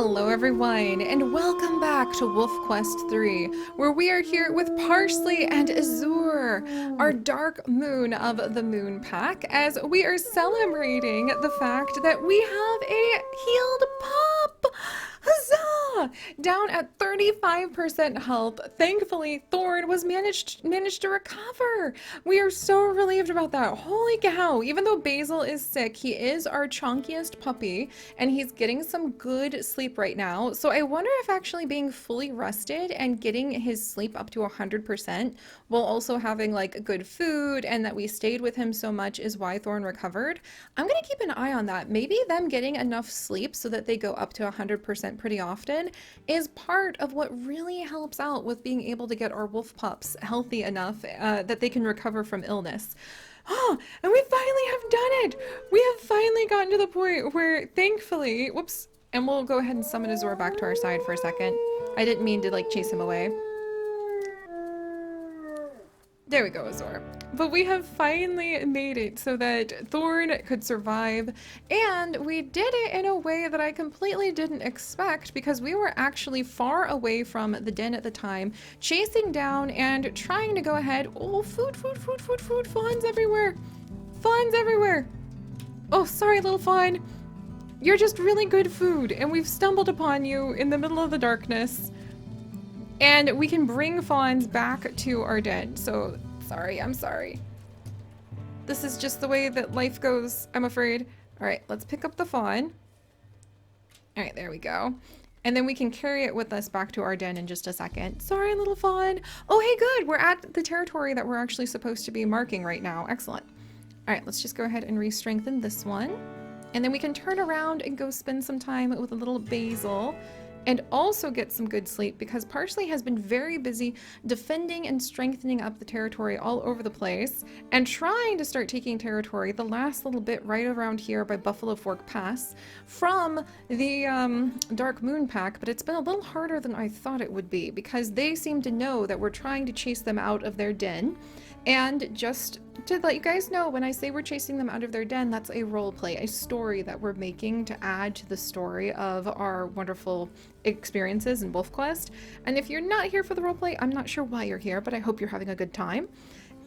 Hello everyone, and welcome back to Wolf Quest 3, where we are here with Parsley and Azure, our dark moon of the moon pack, as we are celebrating the fact that we have a healed pup! Huzzah! Down at 35% health, thankfully Thorn was managed to recover. We are so relieved about that. Holy cow! Even though Basil is sick, he is our chunkiest puppy, and he's getting some good sleep right now. So I wonder if actually being fully rested and getting his sleep up to 100% while also having like good food and that we stayed with him so much is why Thorn recovered. I'm gonna keep an eye on that. Maybe them getting enough sleep so that they go up to 100% pretty often is part of what really helps out with being able to get our wolf pups healthy enough that they can recover from illness. Oh, and we finally have done it! We have finally gotten to the point where, thankfully, whoops, and we'll go ahead and summon Azor back to our side for a second. I didn't mean to, like, chase him away. There we go, Azor. But we have finally made it so that Thorn could survive, and we did it in a way that I completely didn't expect because we were actually far away from the den at the time, chasing down and trying to go ahead. Oh, food, fawns everywhere. Fawns everywhere. Oh, sorry, little fawn. You're just really good food, and we've stumbled upon you in the middle of the darkness. And we can bring fawns back to our den, so sorry, I'm sorry. This is just the way that life goes, I'm afraid. Alright, let's pick up the fawn. Alright, there we go. And then we can carry it with us back to our den in just a second. Sorry, little fawn. Oh, hey, good! We're at the territory that we're actually supposed to be marking right now. Excellent. Alright, let's just go ahead and re-strengthen this one. And then we can turn around and go spend some time with a little Basil. And also get some good sleep because Parsley has been very busy defending and strengthening up the territory all over the place and trying to start taking territory the last little bit right around here by Buffalo Fork Pass from the Dark Moon Pack, but it's been a little harder than I thought it would be because they seem to know that we're trying to chase them out of their den. And just to let you guys know, when I say we're chasing them out of their den, that's a role play, a story that we're making to add to the story of our wonderful experiences in Wolf Quest. And if you're not here for the role play, I'm not sure why you're here, but I hope you're having a good time.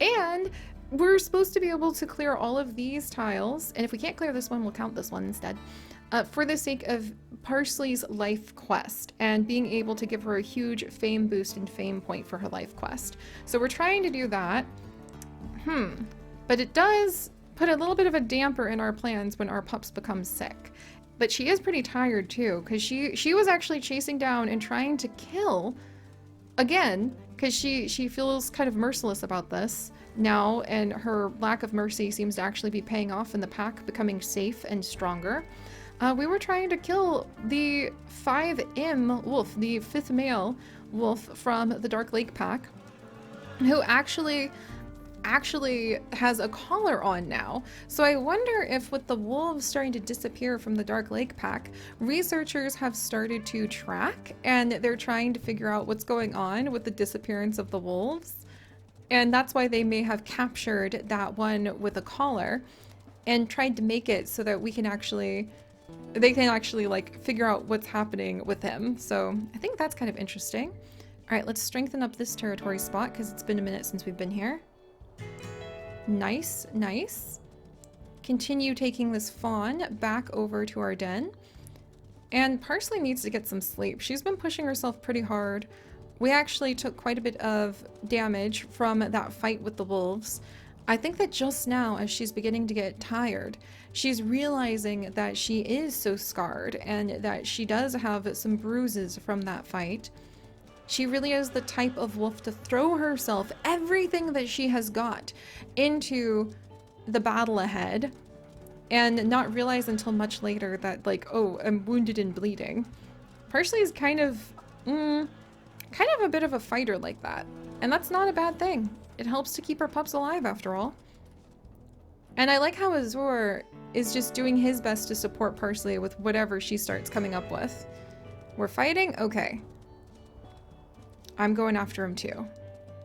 And we're supposed to be able to clear all of these tiles, and if we can't clear this one, we'll count this one instead, for the sake of Parsley's life quest and being able to give her a huge fame boost and fame point for her life quest. So we're trying to do that. But it does put a little bit of a damper in our plans when our pups become sick. But she is pretty tired too, because she was actually chasing down and trying to kill again, because she feels kind of merciless about this now, and her lack of mercy seems to actually be paying off in the pack becoming safe and stronger. We were trying to kill the 5M wolf, the 5th male wolf from the Dark Lake pack, who actually has a collar on now. So I wonder if with the wolves starting to disappear from the Dark Lake pack, researchers have started to track and they're trying to figure out what's going on with the disappearance of the wolves. And that's why they may have captured that one with a collar and tried to make it so that they can actually like figure out what's happening with him. So I think that's kind of interesting. All right, let's strengthen up this territory spot because it's been a minute since we've been here. Nice, nice. Continue taking this fawn back over to our den. And Parsley needs to get some sleep. She's been pushing herself pretty hard. We actually took quite a bit of damage from that fight with the wolves. I think that just now, as she's beginning to get tired, she's realizing that she is so scarred and that she does have some bruises from that fight. She really is the type of wolf to throw herself, everything that she has got, into the battle ahead and not realize until much later that, like, oh, I'm wounded and bleeding. Parsley is kind of a bit of a fighter like that, and that's not a bad thing. It helps to keep her pups alive after all. And I like how Azor is just doing his best to support Parsley with whatever she starts coming up with. We're fighting? Okay. I'm going after him too.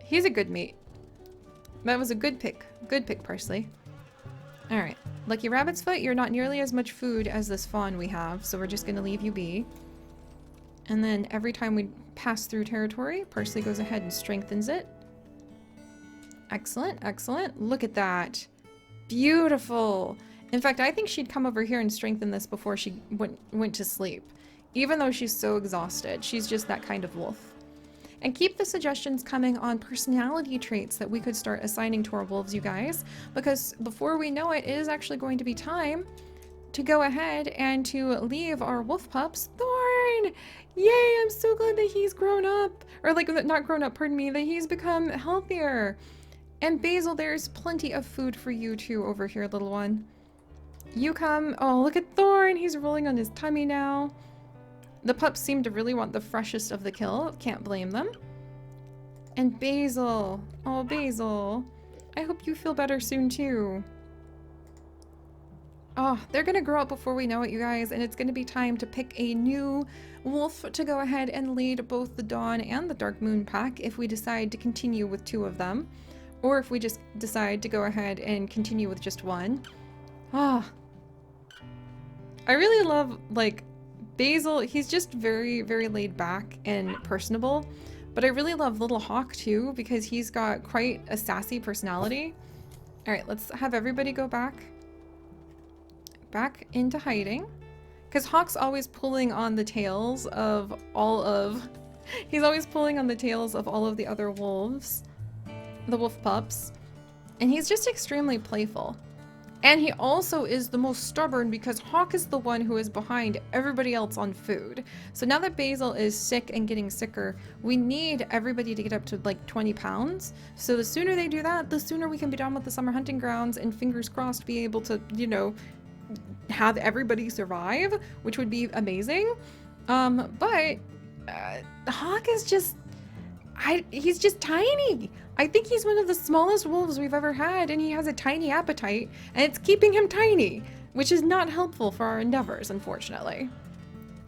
He's a good mate. That was a good pick. Good pick, Parsley. Alright. Lucky Rabbit's Foot, you're not nearly as much food as this fawn we have, so we're just gonna leave you be. And then every time we pass through territory, Parsley goes ahead and strengthens it. Excellent, excellent. Look at that. Beautiful. In fact, I think she'd come over here and strengthen this before she went to sleep. Even though she's so exhausted, she's just that kind of wolf. And keep the suggestions coming on personality traits that we could start assigning to our wolves, you guys, because before we know it, it is actually going to be time to go ahead and to leave our wolf pups. Thorn! Yay, I'm so glad that he's grown up. Or like, not grown up, pardon me, that he's become healthier. And Basil, there's plenty of food for you too over here, little one. You come. Oh, look at Thorn. He's rolling on his tummy now. The pups seem to really want the freshest of the kill. Can't blame them. And Basil. Oh, Basil. I hope you feel better soon too. Oh, they're gonna grow up before we know it, you guys, and it's gonna be time to pick a new wolf to go ahead and lead both the Dawn and the Dark Moon pack if we decide to continue with 2 of them, or if we just decide to go ahead and continue with just 1. Ah. I really love, like, Basil. He's just very, very laid back and personable, but I really love Little Hawk too because he's got quite a sassy personality. All right, let's have everybody go back into hiding, because Hawk's always pulling on the tails of he's always pulling on the tails of all of the other wolves, the wolf pups, and he's just extremely playful. And he also is the most stubborn because Hawk is the one who is behind everybody else on food. So now that Basil is sick and getting sicker, we need everybody to get up to like 20 pounds. So the sooner they do that, the sooner we can be done with the summer hunting grounds and fingers crossed be able to, you know, have everybody survive, which would be amazing. But Hawk is just, he's just tiny. I think he's one of the smallest wolves we've ever had, and he has a tiny appetite, and it's keeping him tiny, which is not helpful for our endeavors, unfortunately.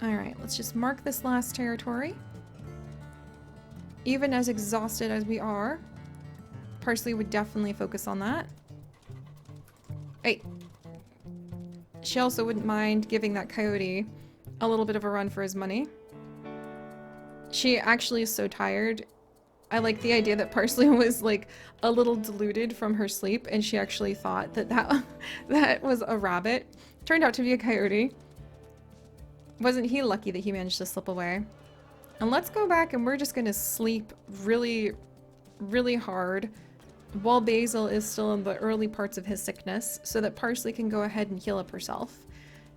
All right, let's just mark this last territory. Even as exhausted as we are, Parsley would definitely focus on that. Hey. She also wouldn't mind giving that Coyote a little bit of a run for his money. She actually is so tired. I like the idea that Parsley was like a little deluded from her sleep and she actually thought that that was a rabbit. Turned out to be a coyote. Wasn't he lucky that he managed to slip away? And let's go back and we're just gonna sleep really, really hard while Basil is still in the early parts of his sickness so that Parsley can go ahead and heal up herself.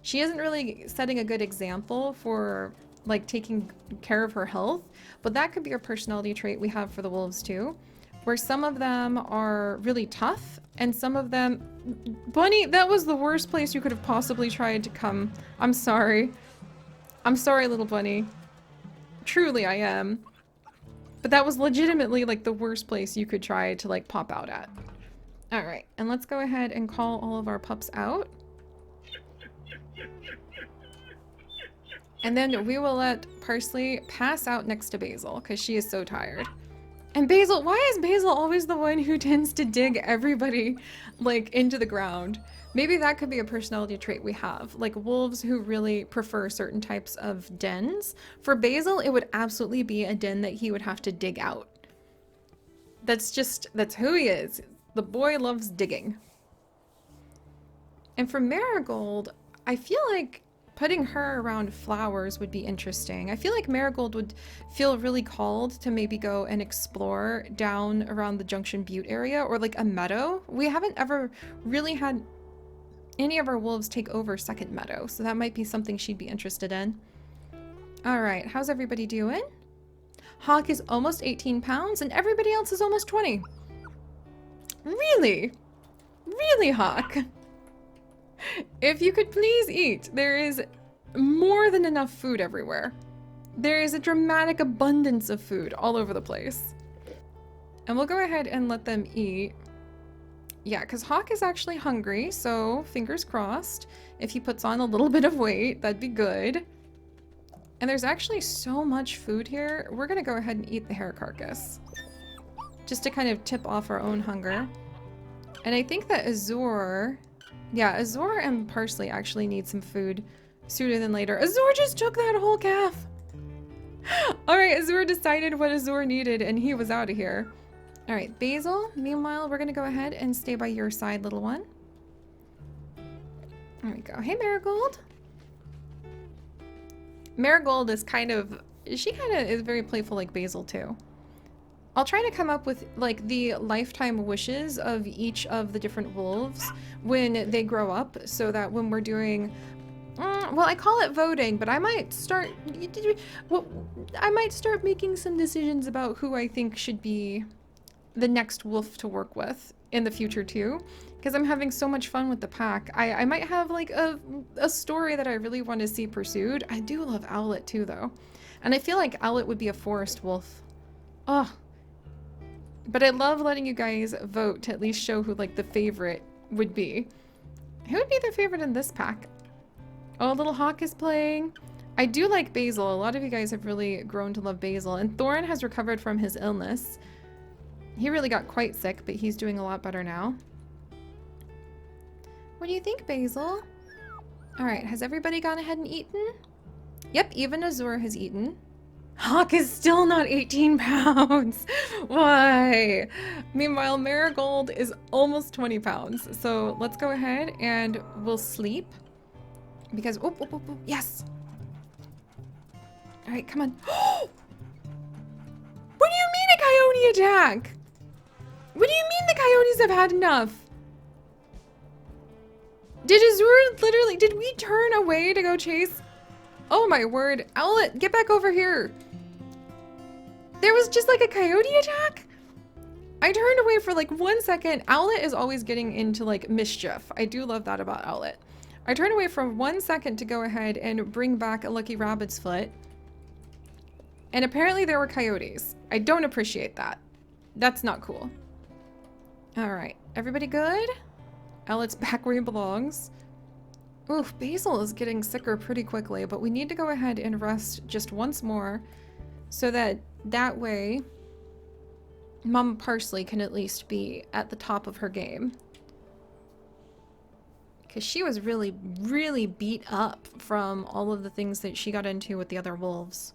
She isn't really setting a good example for like taking care of her health, but that could be a personality trait we have for the wolves too, where some of them are really tough and some of them... Bunny, that was the worst place you could have possibly tried to come. I'm sorry. I'm sorry, little bunny. Truly, I am. But that was legitimately like the worst place you could try to like pop out at. All right, and let's go ahead and call all of our pups out. And then we will let Parsley pass out next to Basil because she is so tired. And Basil, why is Basil always the one who tends to dig everybody like into the ground? Maybe that could be a personality trait we have, like wolves who really prefer certain types of dens. For Basil, it would absolutely be a den that he would have to dig out. That's who he is. The boy loves digging. And for Marigold, I feel like putting her around flowers would be interesting. I feel like Marigold would feel really called to maybe go and explore down around the Junction Butte area or like a meadow. We haven't ever really had any of our wolves take over Second Meadow, so that might be something she'd be interested in. All right, how's everybody doing? Hawk is almost 18 pounds and everybody else is almost 20. Really? Really, Hawk? If you could please eat, there is more than enough food everywhere. There is a dramatic abundance of food all over the place. And we'll go ahead and let them eat. Yeah, because Hawk is actually hungry, so fingers crossed. If he puts on a little bit of weight, that'd be good. And there's actually so much food here. We're gonna go ahead and eat the hare carcass, just to kind of tip off our own hunger. And I think that Azure... Yeah, Azure and Parsley actually need some food sooner than later. Azure just took that whole calf! Alright, Azur decided what Azur needed and he was out of here. Alright, Basil, meanwhile, we're gonna go ahead and stay by your side, little one. There we go. Hey, Marigold. Marigold is she kind of is very playful like Basil too. I'll try to come up with like the lifetime wishes of each of the different wolves when they grow up, so that when we're doing, well, I call it voting, but I might start, making some decisions about who I think should be the next wolf to work with in the future too, because I'm having so much fun with the pack. I might have like a story that I really want to see pursued. I do love Owlet too though, and I feel like Owlet would be a forest wolf. Oh, but I love letting you guys vote to at least show who like the favorite would be. Who would be the favorite in this pack? Oh, Little Hawk is playing. I do like Basil. A lot of you guys have really grown to love Basil, and Thorin has recovered from his illness. He really got quite sick, but he's doing a lot better now. What do you think, Basil? All right, has everybody gone ahead and eaten? Yep, even Azur has eaten. Hawk is still not 18 pounds. Why? Meanwhile, Marigold is almost 20 pounds. So let's go ahead and we'll sleep. Because, yes. All right, come on. What do you mean a coyote attack? What do you mean the coyotes have had enough? Did Azur literally, did we turn away to go chase? Oh my word. Owlet, get back over here. There was just like a coyote attack? I turned away for like 1 second. Owlet is always getting into like mischief. I do love that about Owlet. I turned away for 1 second to go ahead and bring back a lucky rabbit's foot. And apparently there were coyotes. I don't appreciate that. That's not cool. All right, everybody good? Owlet's back where he belongs. Oof, Basil is getting sicker pretty quickly, but we need to go ahead and rest just once more so that way Mama Parsley can at least be at the top of her game. Because she was really, really beat up from all of the things that she got into with the other wolves.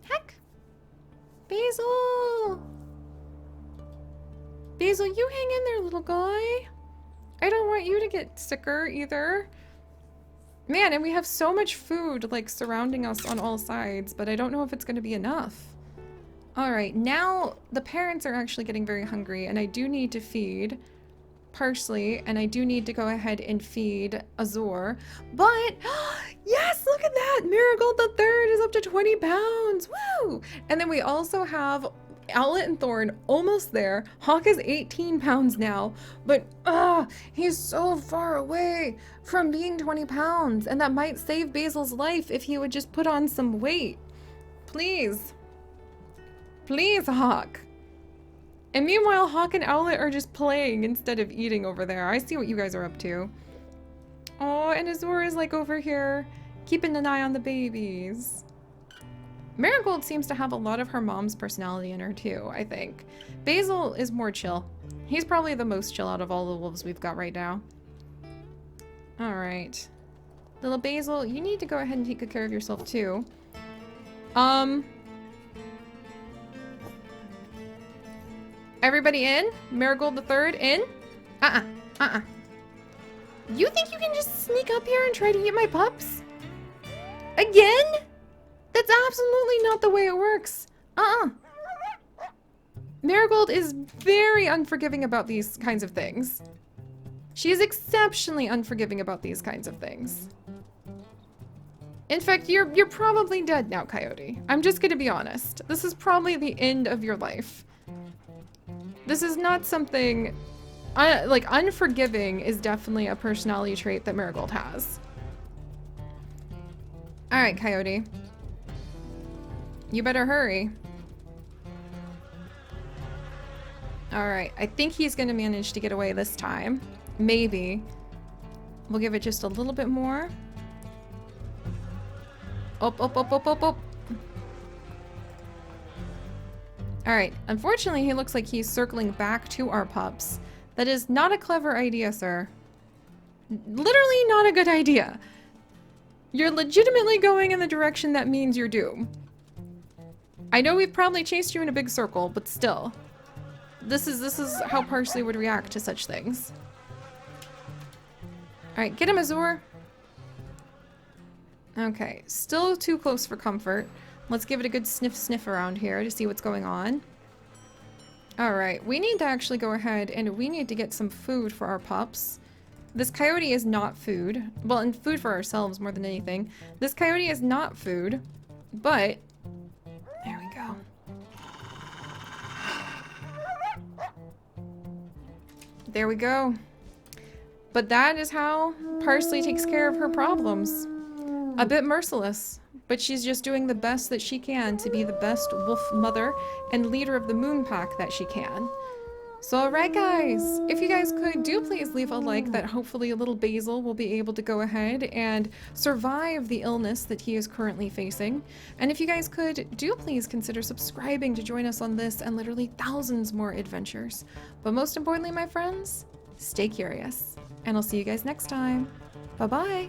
Heck! Basil! Basil, you hang in there, little guy. I don't want you to get sicker either. Man, and we have so much food like surrounding us on all sides, but I don't know if it's going to be enough. All right, now the parents are actually getting very hungry, and I do need to feed Parsley, and I do need to go ahead and feed Azur. But yes, look at that! Marigold the Third is up to 20 pounds. Woo! And then we also have Owlet and Thorn almost there. Hawk is 18 pounds now, but he's so far away from being 20 pounds, and that might save Basil's life if he would just put on some weight. Please. Please, Hawk. And meanwhile, Hawk and Owlet are just playing instead of eating over there. I see what you guys are up to. Oh, and Azur is like over here keeping an eye on the babies. Marigold seems to have a lot of her mom's personality in her too, I think. Basil is more chill. He's probably the most chill out of all the wolves we've got right now. All right. Little Basil, you need to go ahead and take good care of yourself too. Everybody in? Marigold the Third in? You think you can just sneak up here and try to eat my pups? Again? That's absolutely not the way it works. Marigold is very unforgiving about these kinds of things. She is exceptionally unforgiving about these kinds of things. In fact, you're probably dead now, Coyote. I'm just gonna be honest. This is probably the end of your life. This is not something... like, unforgiving is definitely a personality trait that Marigold has. Alright, Coyote. You better hurry. Alright, I think he's gonna manage to get away this time. Maybe. We'll give it just a little bit more. Up. Alright, unfortunately he looks like he's circling back to our pups. That is not a clever idea, sir. Literally not a good idea. You're legitimately going in the direction that means you're doomed. I know we've probably chased you in a big circle, but still. This is how Parsley would react to such things. Alright, get him, Azor. Okay, still too close for comfort. Let's give it a good sniff around here to see what's going on. Alright, we need to actually go ahead and we need to get some food for our pups. This coyote is not food. Well, and food for ourselves more than anything. This coyote is not food, but... There we go. There we go. But that is how Parsley takes care of her problems. A bit merciless, but she's just doing the best that she can to be the best wolf mother and leader of the moon pack that she can. So alright guys, if you guys could, do please leave a like that hopefully a little Basil will be able to go ahead and survive the illness that he is currently facing. And if you guys could, do please consider subscribing to join us on this and literally thousands more adventures. But most importantly, my friends, stay curious. And I'll see you guys next time. Bye-bye!